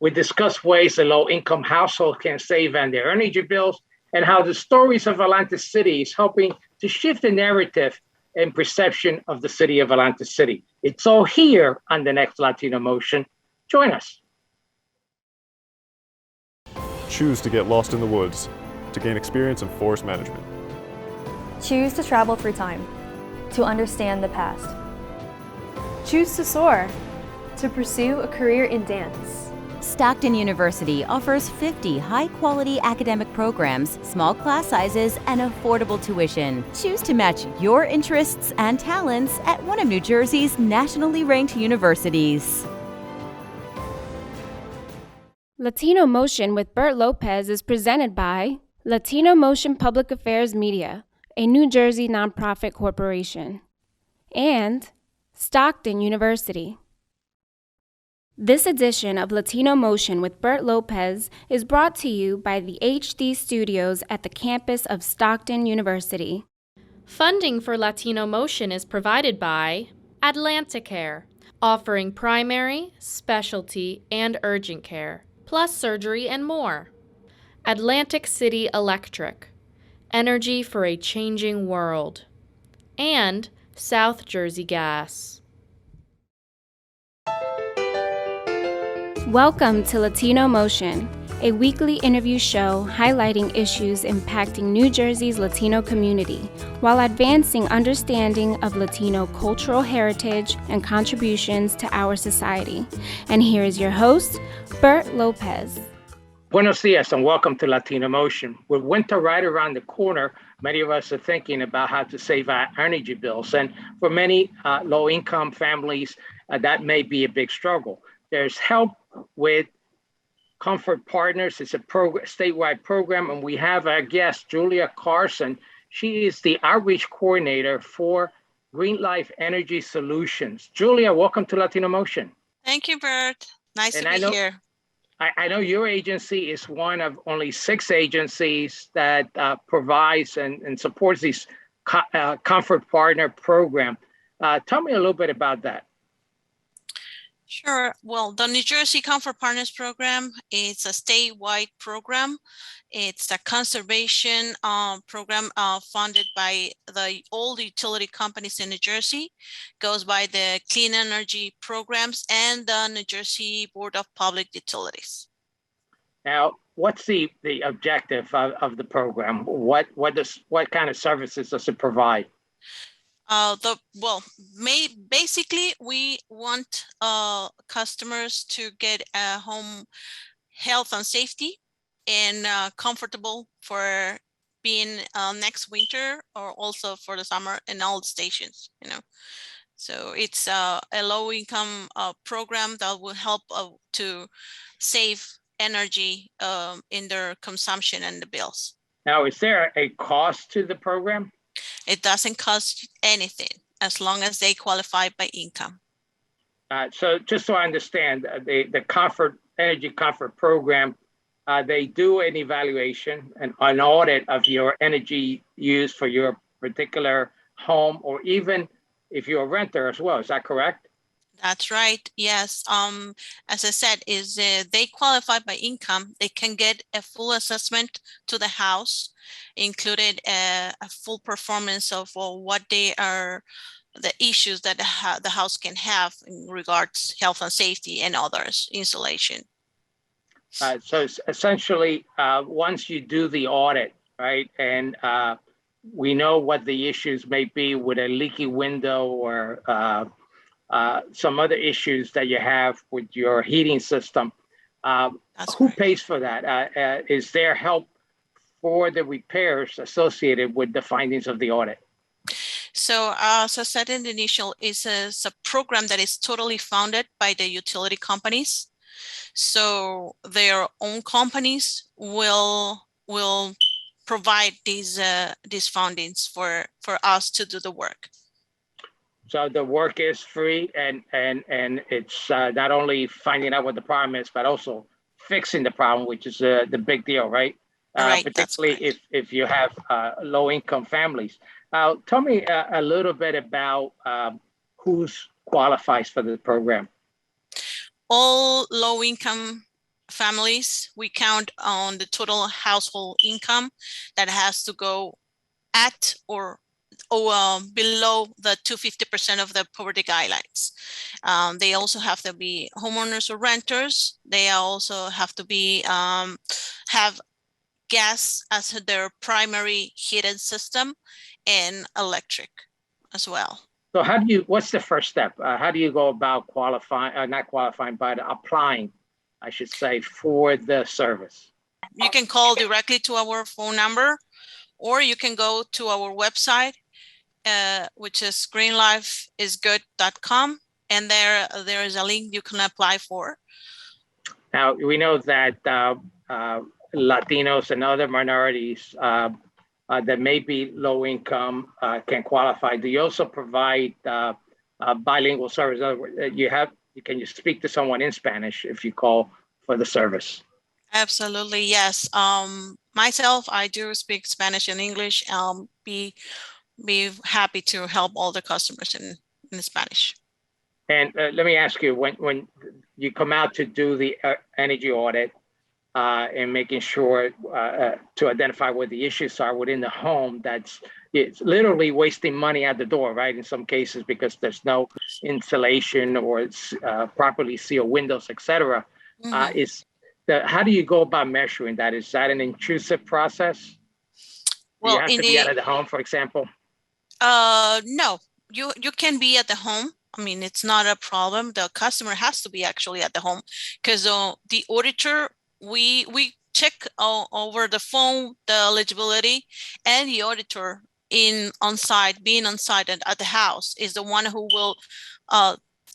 We discuss ways a low-income household can save on their energy bills and how the stories of Atlantic City is helping to shift the narrative and perception of the city of Atlantic City. It's all here on the next Latino Motion. Join us. Choose to get lost in the woods to gain experience in forest management. Choose to travel through time to understand the past. Choose to soar to pursue a career in dance. Stockton University offers 50 high-quality academic programs, small class sizes, and affordable tuition. Choose to match your interests and talents at one of New Jersey's nationally ranked universities. Latino Motion with Bert Lopez is presented by Latino Motion Public Affairs Media, a New Jersey nonprofit corporation, and Stockton University. This edition of Latino Motion with Bert Lopez is brought to you by the HD Studios at the campus of Stockton University. Funding for Latino Motion is provided by Atlanticare, offering primary, specialty, and urgent care, plus surgery and more. Atlantic City Electric, energy for a changing world. And South Jersey Gas. Welcome to Latino Motion, a weekly interview show highlighting issues impacting New Jersey's Latino community while advancing understanding of Latino cultural heritage and contributions to our society. And here is your host, Bert Lopez. Buenos dias and welcome to Latino Motion. With winter right around the corner, many of us are thinking about how to save our energy bills. And for many low-income families, that may be a big struggle. There's help with Comfort Partners. It's a statewide program, and we have our guest, Julia Carson. She is the outreach coordinator for GreenLife Energy Solutions. Julia, welcome to Latino Motion. Thank you, Bert. Nice to be here. I know your agency is one of only 6 agencies that provides and supports this Comfort Partner program. Tell me a little bit about that. Sure. Well, the New Jersey Comfort Partners Program is a statewide program. It's a conservation program funded by all the utility companies in New Jersey, goes by the Clean Energy Programs and the New Jersey Board of Public Utilities. Now, what's the objective of the program? What kind of services does it provide? Basically, we want customers to get home health and safety and comfortable for being next winter or also for the summer in all the stations, So it's a low-income program that will help to save energy in their consumption and the bills. Now, is there a cost to the program? It doesn't cost anything as long as they qualify by income. So just so I understand, the Energy Comfort Program, they do an evaluation and an audit of your energy use for your particular home, or even if you're a renter as well. Is that correct? That's right. Yes. As I said, they qualify by income. They can get a full assessment to the house, included a full performance of what they are, the issues that the house can have in regards health and safety and others, insulation. So essentially, once you do the audit, right, and we know what the issues may be with a leaky window or some other issues that you have with your heating system. Who pays for that? Is there help for the repairs associated with the findings of the audit? So as I said in the initial, it's a program that is totally funded by the utility companies. So their own companies will provide these fundings for us to do the work. So the work is free, and it's not only finding out what the problem is, but also fixing the problem, which is the big deal, right? Right. Particularly if you have low-income families. Tell me a little bit about who qualifies for the program. All low-income families, we count on the total household income that has to go at or below the 250% of the poverty guidelines. They also have to be homeowners or renters. They also have to be have gas as their primary heating system and electric as well. So what's the first step? How do you go about qualifying, not qualifying, but applying, I should say, for the service? You can call directly to our phone number, or you can go to our website, which is greenlifeisgood.com, and there is a link you can apply for. Now, we know that Latinos and other minorities that may be low income can qualify. Do you also provide bilingual service? In other words, can you speak to someone in Spanish if you call for the service? Absolutely, yes. Myself, I do speak Spanish and English. Be happy to help all the customers in Spanish. And let me ask you, when you come out to do the energy audit and making sure to identify what the issues are within the home, it's literally wasting money at the door, right? In some cases, because there's no insulation or it's properly sealed windows, etc. How do you go about measuring that? Is that an intrusive process? Well, you have to be out of the home, for example? No, you can be at the home. I mean, it's not a problem. The customer has to be actually at the home, because the auditor, we check over the phone the eligibility, and the auditor being on site at the house is the one who will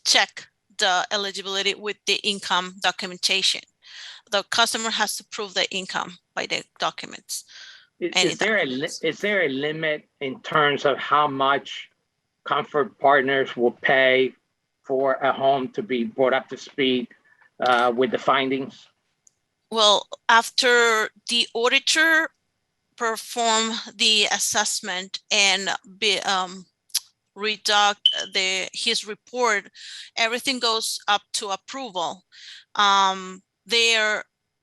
check the eligibility with the income documentation. The customer has to prove the income by the documents. Is there a limit in terms of how much Comfort Partners will pay for a home to be brought up to speed with the findings? Well, after the auditor perform the assessment and redact his report, everything goes up to approval.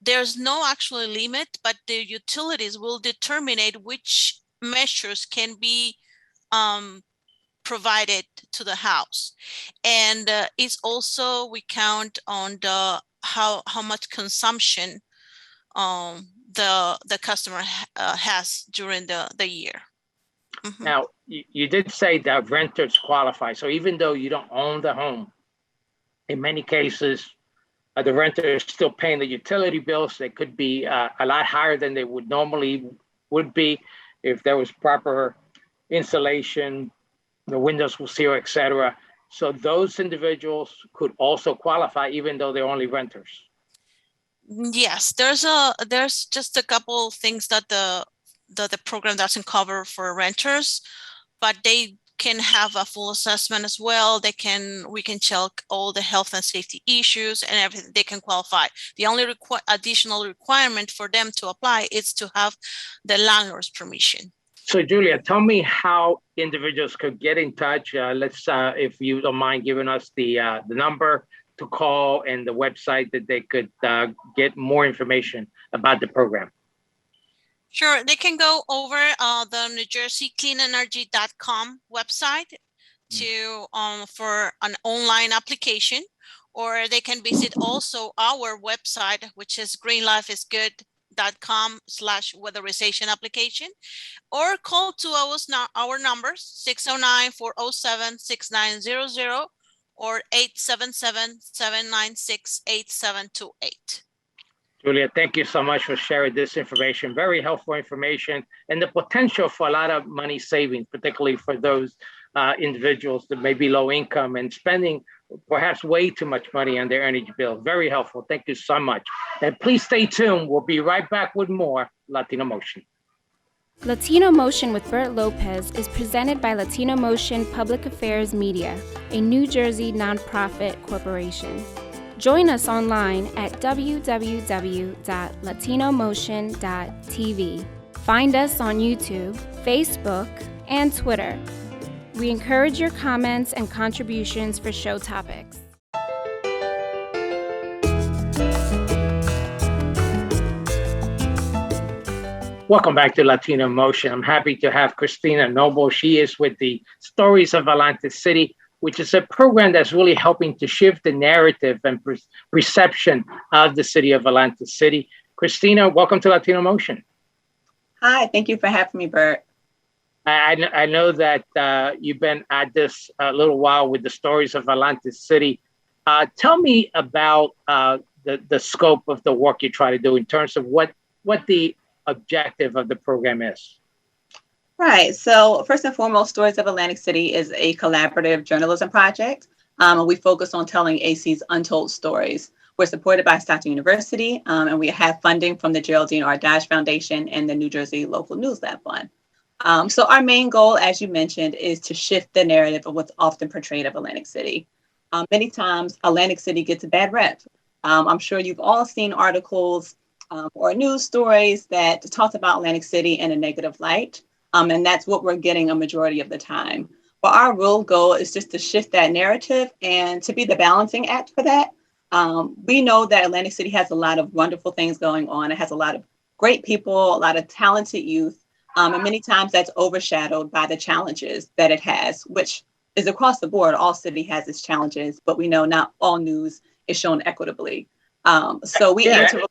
There's no actual limit, but the utilities will determine which measures can be provided to the house. And it's also, we count on how much consumption the customer has during the year. Mm-hmm. Now, you did say that renters qualify. So even though you don't own the home, in many cases, the renter is still paying the utility bills. They could be a lot higher than they would be if there was proper insulation, the windows will seal, etc. So those individuals could also qualify even though they're only renters. Yes, there's just a couple things that the program doesn't cover for renters, but they can have a full assessment as well. We can check all the health and safety issues and everything. They can qualify. The only additional requirement for them to apply is to have the landlord's permission. So Julia, tell me how individuals could get in touch. Let's, if you don't mind giving us the number to call and the website that they could get more information about the program. Sure, they can go over the NewJerseyCleanEnergy.com website for an online application, or they can visit also our website, which is greenlifeisgood.com/weatherization application, or call to our numbers 609-407-6900 or 877-796-8728. Julia, thank you so much for sharing this information. Very helpful information, and the potential for a lot of money savings, particularly for those individuals that may be low income and spending perhaps way too much money on their energy bill. Very helpful. Thank you so much. And please stay tuned. We'll be right back with more Latino Motion. Latino Motion with Bert Lopez is presented by Latino Motion Public Affairs Media, a New Jersey nonprofit corporation. Join us online at www.latinomotion.tv. Find us on YouTube, Facebook, and Twitter. We encourage your comments and contributions for show topics. Welcome back to Latino Motion. I'm happy to have Christina Noble. She is with the Stories of Atlantic City, which is a program that's really helping to shift the narrative and perception of the city of Atlantic City. Christina, welcome to Latino Motion. Hi, thank you for having me, Bert. I know that you've been at this a little while with the Stories of Atlantic City. Tell me about the scope of the work you try to do in terms of what the objective of the program is. Right. So first and foremost, Stories of Atlantic City is a collaborative journalism project. We focus on telling AC's untold stories. We're supported by Stockton University, and we have funding from the Geraldine R. Dodge Foundation and the New Jersey Local News Lab Fund. So our main goal, as you mentioned, is to shift the narrative of what's often portrayed of Atlantic City. Many times, Atlantic City gets a bad rep. I'm sure you've all seen articles or news stories that talk about Atlantic City in a negative light. And that's what we're getting a majority of the time. But our real goal is just to shift that narrative and to be the balancing act for that. We know that Atlantic City has a lot of wonderful things going on. It has a lot of great people, a lot of talented youth. And many times that's overshadowed by the challenges that it has, which is across the board. All city has its challenges, but we know not all news is shown equitably. So we aim to...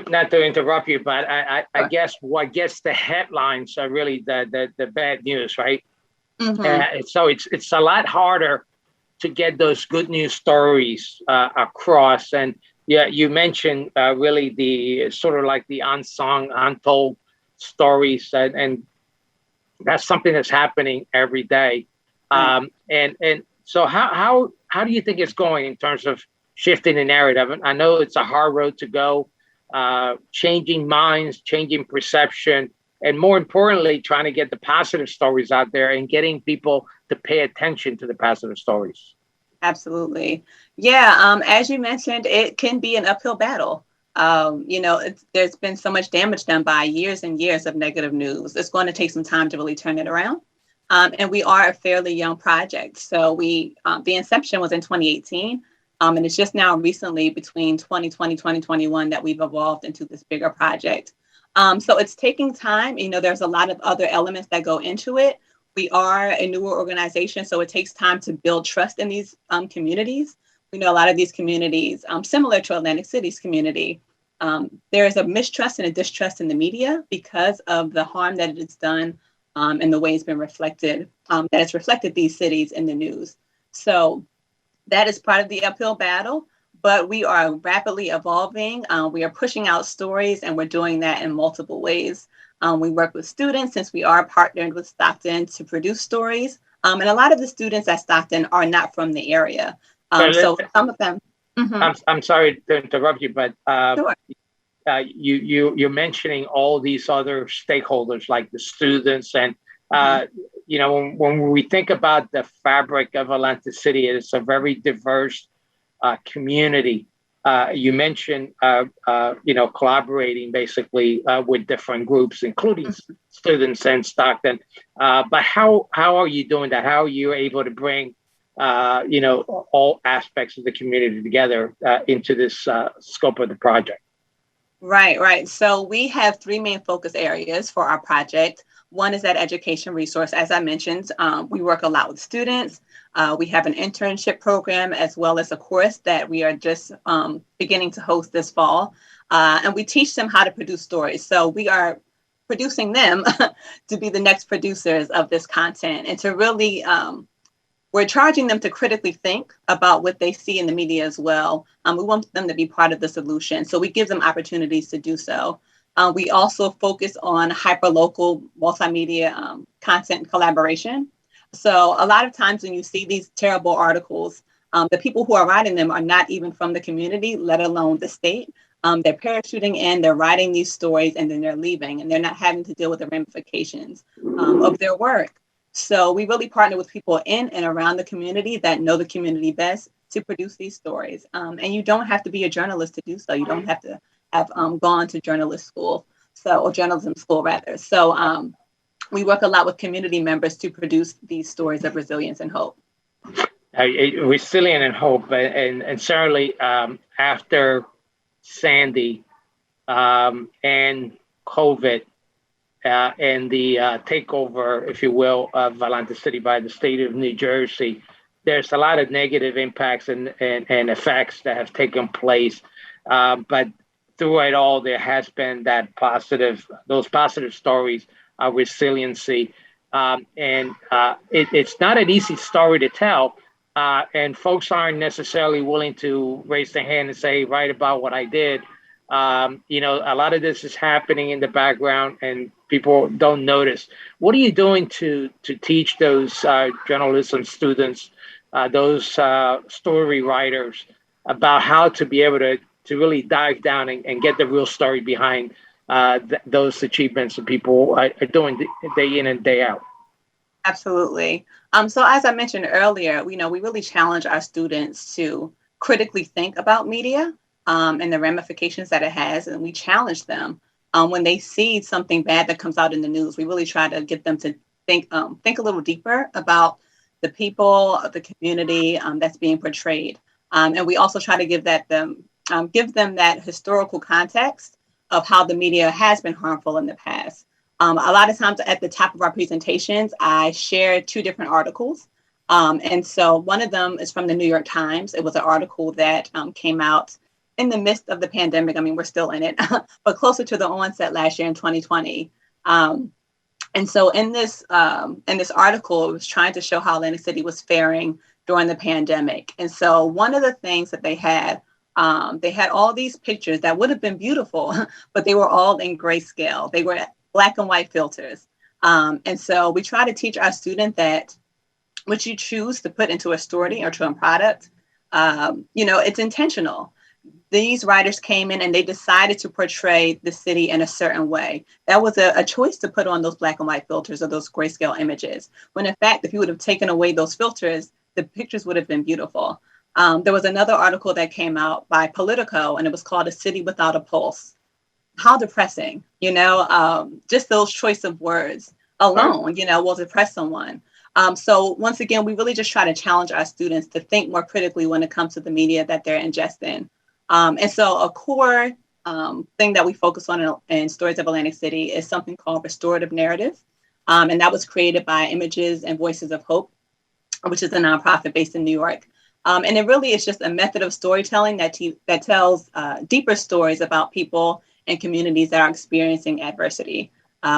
Not to interrupt you, but I guess what gets the headlines are really the bad news, right? Mm-hmm. So it's a lot harder to get those good news stories across. And yeah, you mentioned really the sort of like the unsung, untold stories, and that's something that's happening every day. And so how do you think it's going in terms of shifting the narrative? I know it's a hard road to go. Changing minds, changing perception, and more importantly, trying to get the positive stories out there and getting people to pay attention to the positive stories. Absolutely. Yeah. As you mentioned, it can be an uphill battle. There's been so much damage done by years and years of negative news. It's going to take some time to really turn it around. And we are a fairly young project. So the inception was in 2018. And it's just now recently between 2020, 2021 that we've evolved into this bigger project. So it's taking time. There's a lot of other elements that go into it. We are a newer organization, so it takes time to build trust in these communities. We know a lot of these communities, similar to Atlantic City's community, there is a mistrust and a distrust in the media because of the harm that it's done and the way it's been reflected, that it's reflected these cities in the news. So that is part of the uphill battle, but we are rapidly evolving. We are pushing out stories, and we're doing that in multiple ways. We work with students since we are partnered with Stockton to produce stories. And a lot of the students at Stockton are not from the area. So some of them. Mm-hmm. I'm sorry to interrupt you, but sure. You're mentioning all these other stakeholders like the students and when we think about the fabric of Atlantic City, it's a very diverse community. You mentioned, collaborating basically with different groups, including students and Stockton. But how are you doing that? How are you able to bring, all aspects of the community together into this scope of the project? Right. So we have three main focus areas for our project. One is that education resource. As I mentioned, we work a lot with students. We have an internship program as well as a course that we are just beginning to host this fall. And we teach them how to produce stories. So we are producing them to be the next producers of this content and to really, we're charging them to critically think about what they see in the media as well. We want them to be part of the solution. So we give them opportunities to do so. We also focus on hyperlocal multimedia content collaboration. So a lot of times when you see these terrible articles, the people who are writing them are not even from the community, let alone the state. They're parachuting in, they're writing these stories, and then they're leaving, and they're not having to deal with the ramifications of their work. So we really partner with people in and around the community that know the community best to produce these stories. And you don't have to be a journalist to do so. You don't have to have gone to journalism school. So we work a lot with community members to produce these stories of resilience and hope. Resilient and hope, and certainly after Sandy, and COVID and the takeover, if you will, of Valente City by the state of New Jersey, there's a lot of negative impacts and effects that have taken place. But through it all, there has been those positive stories of resiliency. It's not an easy story to tell. And folks aren't necessarily willing to raise their hand and say, write about what I did. A lot of this is happening in the background and people don't notice. What are you doing to teach those journalism students, those story writers, about how to be able to really dive down and get the real story behind those achievements that people are doing day in and day out? Absolutely. So as I mentioned earlier, we really challenge our students to critically think about media and the ramifications that it has. And we challenge them when they see something bad that comes out in the news. We really try to get them to think a little deeper about the people, the community that's being portrayed. And we also try to give them that historical context of how the media has been harmful in the past. A lot of times at the top of our presentations, I share 2 different articles. And so one of them is from the New York Times. It was an article that came out in the midst of the pandemic. I mean, we're still in it, but closer to the onset last year in 2020. And so in this article, it was trying to show how Atlantic City was faring during the pandemic. And so one of the things that they had all these pictures that would have been beautiful, but they were all in grayscale. They were black and white filters. And so we try to teach our student that what you choose to put into a story or to a product, it's intentional. These writers came in and they decided to portray the city in a certain way. That was a choice to put on those black and white filters or those grayscale images. When in fact, if you would have taken away those filters, the pictures would have been beautiful. There was another article that came out by Politico, and it was called A City Without a Pulse. How depressing, just those choice of words alone, will depress someone. So once again, we really just try to challenge our students to think more critically when it comes to the media that they're ingesting. And so a core thing that we focus on in Stories of Atlantic City is something called restorative narrative. And that was created by Images and Voices of Hope, which is a nonprofit based in New York. And it really is just a method of storytelling that tells deeper stories about people and communities that are experiencing adversity.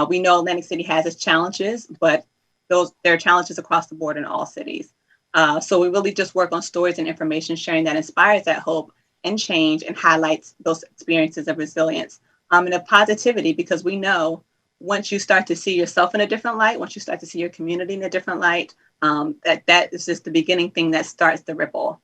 We know Atlantic City has its challenges, but there are challenges across the board in all cities. So we really just work on stories and information sharing that inspires that hope and change and highlights those experiences of resilience and of positivity, because we know once you start to see yourself in a different light, once you start to see your community in a different light, that is just the beginning thing that starts the ripple.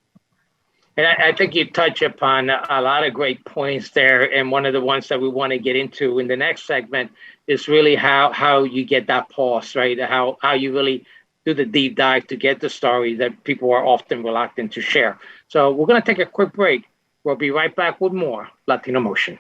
And I think you touch upon a lot of great points there. And one of the ones that we want to get into in the next segment is really how you get that pause, right? How you really do the deep dive to get the story that people are often reluctant to share. So we're going to take a quick break. We'll be right back with more Latino Motion.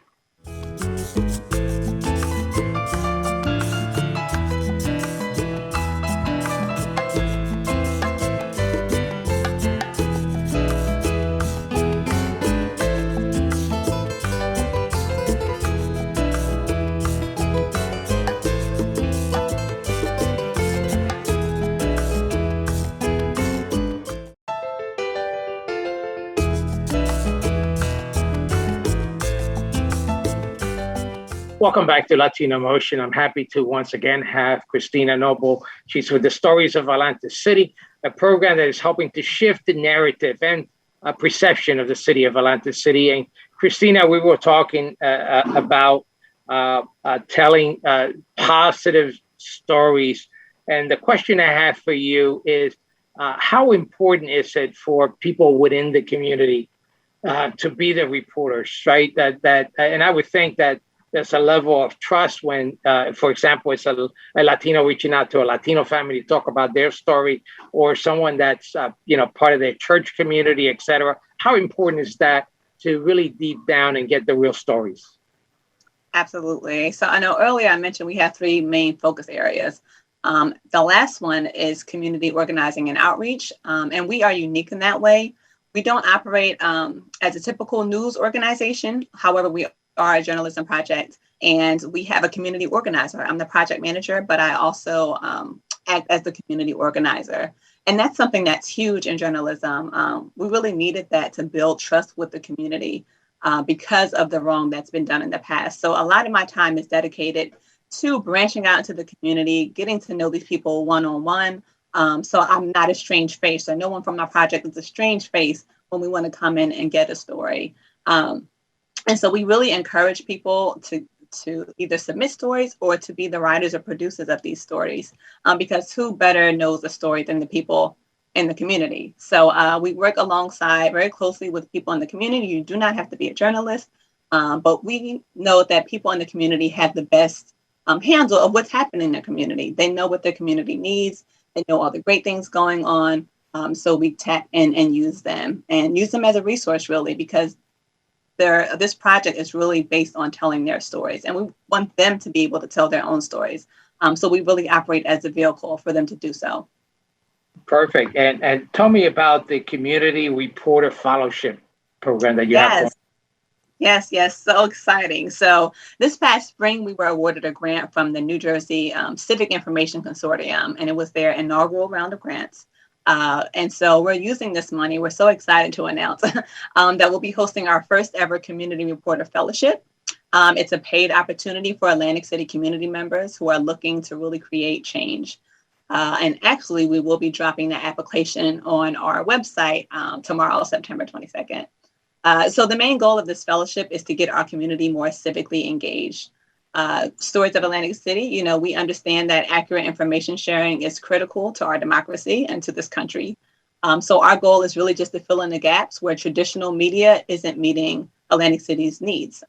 Welcome back to Latino Motion. I'm happy to once again have Christina Noble. She's with the Stories of Valente City, a program that is helping to shift the narrative and perception of the city of Valente City. And Christina, we were talking about telling positive stories. And the question I have for you is, how important is it for people within the community to be the reporters, right? And I would think that there's a level of trust when, for example, it's a Latino reaching out to a Latino family to talk about their story, or someone that's, part of their church community, et cetera. How important is that to really deep down and get the real stories? Absolutely. So I know earlier I mentioned we have 3 main focus areas. The last one is community organizing and outreach. And we are unique in that way. We don't operate as a typical news organization. However, we our journalism project, and we have a community organizer. I'm the project manager, but I also act as the community organizer. And that's something that's huge in journalism. We really needed that to build trust with the community because of the wrong that's been done in the past. So a lot of my time is dedicated to branching out into the community, getting to know these people one-on-one. So I'm not a strange face. So no one from our project is a strange face when we want to come in and get a story. And so we really encourage people to either submit stories or to be the writers or producers of these stories, because who better knows the story than the people in the community? So we work alongside very closely with people in the community. You do not have to be a journalist, but we know that people in the community have the best handle of what's happening in the community. They know what their community needs. They know all the great things going on. So we tap in and use them as a resource, really, because this project is really based on telling their stories, and we want them to be able to tell their own stories. So we really operate as a vehicle for them to do so. Perfect. And tell me about the Community Reporter Fellowship program that you have going. Yes. So exciting. So this past spring, we were awarded a grant from the New Jersey Civic Information Consortium, and it was their inaugural round of grants. And so we're using this money. We're so excited to announce that we'll be hosting our first ever Community Reporter Fellowship. It's a paid opportunity for Atlantic City community members who are looking to really create change. And actually, we will be dropping the application on our website tomorrow, September 22nd. So the main goal of this fellowship is to get our community more civically engaged. Stories of Atlantic City, we understand that accurate information sharing is critical to our democracy and to this country. So our goal is really just to fill in the gaps where traditional media isn't meeting Atlantic City's needs.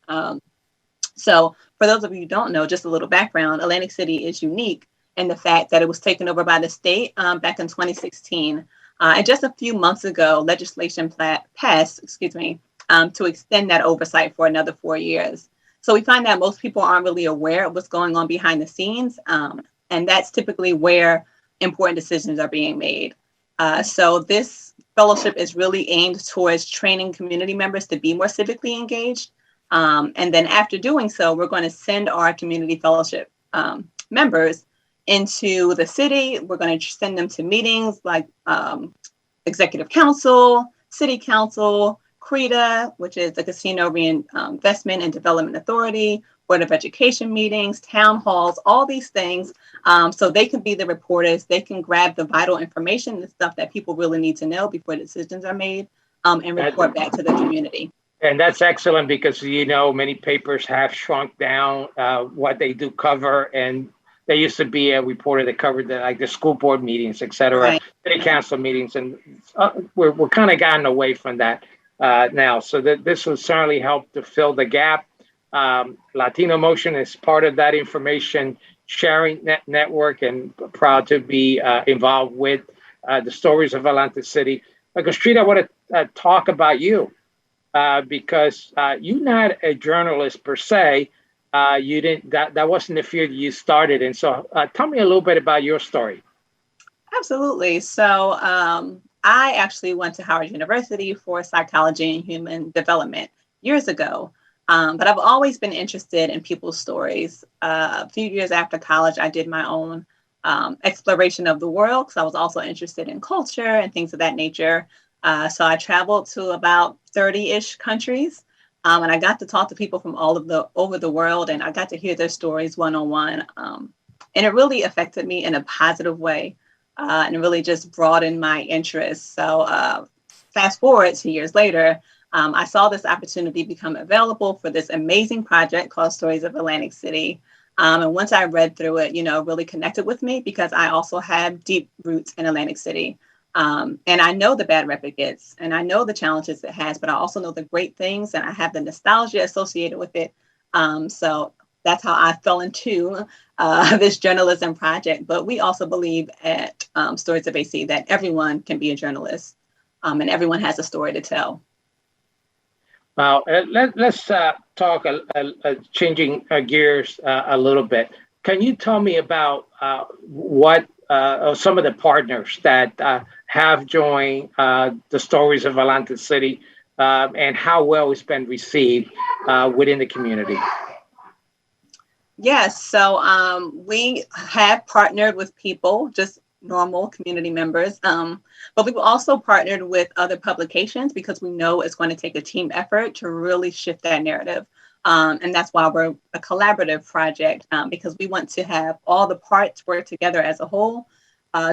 So for those of you who don't know, just a little background, Atlantic City is unique in the fact that it was taken over by the state back in 2016. And just a few months ago, legislation passed, to extend that oversight for another 4 years. So we find that most people aren't really aware of what's going on behind the scenes. And that's typically where important decisions are being made. So this fellowship is really aimed towards training community members to be more civically engaged. And then after doing so, we're going to send our community fellowship members into the city. We're going to send them to meetings like Executive Council, City Council, CREDA, which is the Casino Reinvestment and Development Authority, Board of Education meetings, town halls, all these things. So they can be the reporters. They can grab the vital information, the stuff that people really need to know before decisions are made, and report back to the community. And that's excellent because, many papers have shrunk down what they do cover. And there used to be a reporter that covered the school board meetings, et cetera, right. City council meetings. And we're kind of gotten away from that now. So this will certainly help to fill the gap. Latino Motion is part of that information sharing network, and proud to be involved with the stories of Atlantic City. Street, I want to talk about you because you're not a journalist per se. You didn't. That wasn't the field you started in. So tell me a little bit about your story. Absolutely. So I actually went to Howard University for psychology and human development years ago. But I've always been interested in people's stories. A few years after college, I did my own exploration of the world because I was also interested in culture and things of that nature. So I traveled to about 30-ish countries. And I got to talk to people from over the world, and I got to hear their stories one-on-one. And it really affected me in a positive way, and it really just broadened my interest. So fast forward 2 years later, I saw this opportunity become available for this amazing project called Stories of Atlantic City. And once I read through it, it really connected with me because I also have deep roots in Atlantic City. And I know the bad rep it gets, and I know the challenges it has, but I also know the great things, and I have the nostalgia associated with it. So that's how I fell into this journalism project. But we also believe at Stories of AC that everyone can be a journalist, and everyone has a story to tell. Well, let's talk changing gears a little bit. Can you tell me about what some of the partners that have joined the Stories of Atlantic City and how well it's been received? within the community? Yes, so we have partnered with people, just normal community members, but we've also partnered with other publications because we know it's going to take a team effort to really shift that narrative. And that's why we're a collaborative project, because we want to have all the parts work together as a whole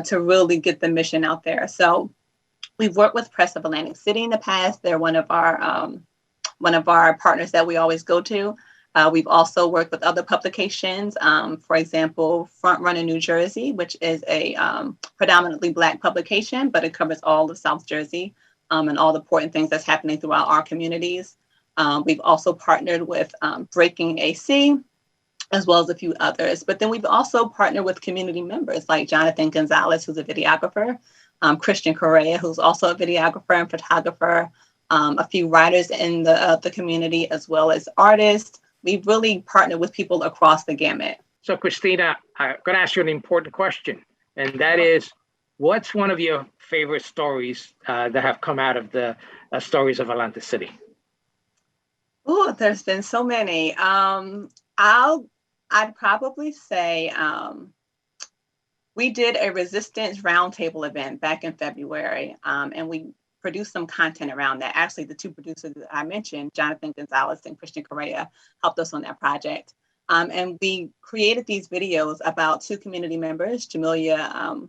to really get the mission out there. So we've worked with Press of Atlantic City in the past. They're one of our partners that we always go to. We've also worked with other publications, for example, Front Runner New Jersey, which is a predominantly Black publication, but it covers all of South Jersey and all the important things that's happening throughout our communities. We've also partnered with Breaking AC, as well as a few others. But then we've also partnered with community members like Jonathan Gonzalez, who's a videographer, Christian Correa, who's also a videographer and photographer, a few writers in the community, as well as artists. We've really partnered with people across the gamut. So Christina, I'm going to ask you an important question, and that is, what's one of your favorite stories that have come out of the stories of Atlantic City? Oh, there's been so many. I'd probably say we did a resistance roundtable event back in February, and we produced some content around that. Actually, the two producers that I mentioned, Jonathan Gonzalez and Christian Correa, helped us on that project. And we created these videos about two community members, Jamelia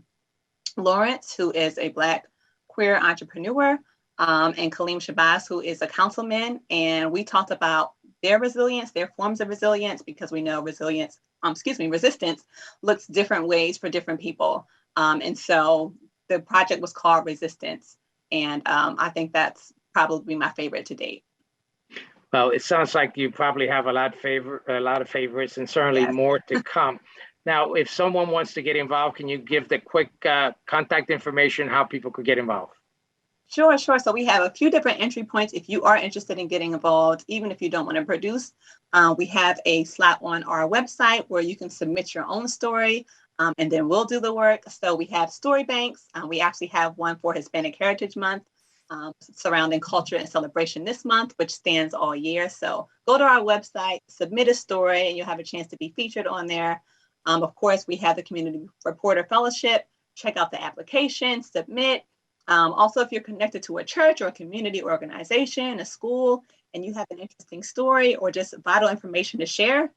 Lawrence, who is a Black queer entrepreneur, and Kaleem Shabazz, who is a councilman. And we talked about their resilience, their forms of resilience, because we know resistance looks different ways for different people. And so the project was called Resistance. And I think that's probably my favorite to date. Well, it sounds like you probably have a lot of favorites, and certainly more to come. Now, if someone wants to get involved, can you give the quick contact information, how people could get involved? Sure. So we have a few different entry points if you are interested in getting involved, even if you don't want to produce. We have a slot on our website where you can submit your own story. And then we'll do the work. So we have story banks. We actually have one for Hispanic Heritage Month, surrounding culture and celebration this month, which stands all year. So go to our website, submit a story, and you'll have a chance to be featured on there. Of course, we have the Community Reporter Fellowship. Check out the application, submit. Also, if you're connected to a church or a community organization, a school, and you have an interesting story or just vital information to share,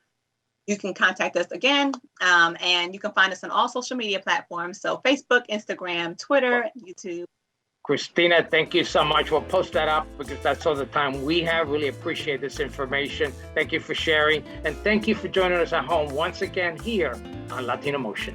you can contact us again, and you can find us on all social media platforms. So Facebook, Instagram, Twitter, YouTube. Christina, thank you so much. We'll post that up because that's all the time we have. Really appreciate this information. Thank you for sharing. And thank you for joining us at home once again here on Latino Motion.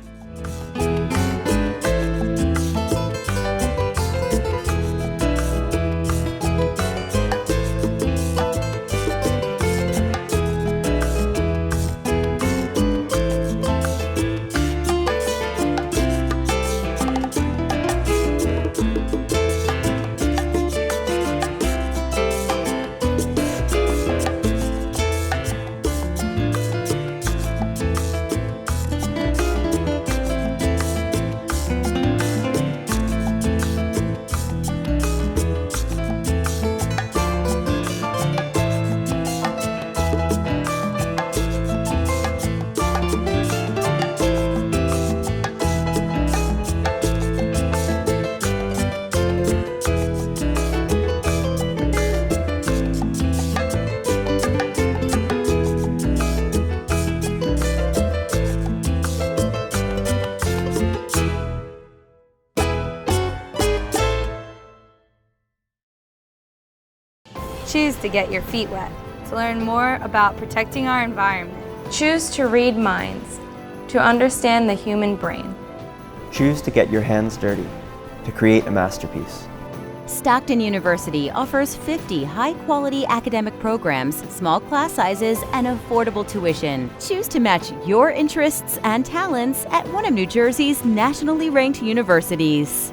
Choose to get your feet wet, to learn more about protecting our environment. Choose to read minds, to understand the human brain. Choose to get your hands dirty, to create a masterpiece. Stockton University offers 50 high-quality academic programs, small class sizes, and affordable tuition. Choose to match your interests and talents at one of New Jersey's nationally ranked universities.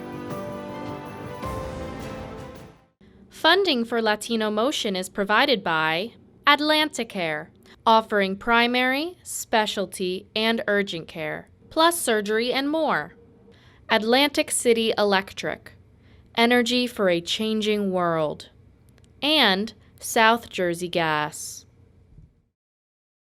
Funding for Latino Motion is provided by Atlanticare, offering primary, specialty, and urgent care, plus surgery and more. Atlantic City Electric, energy for a changing world. And South Jersey Gas.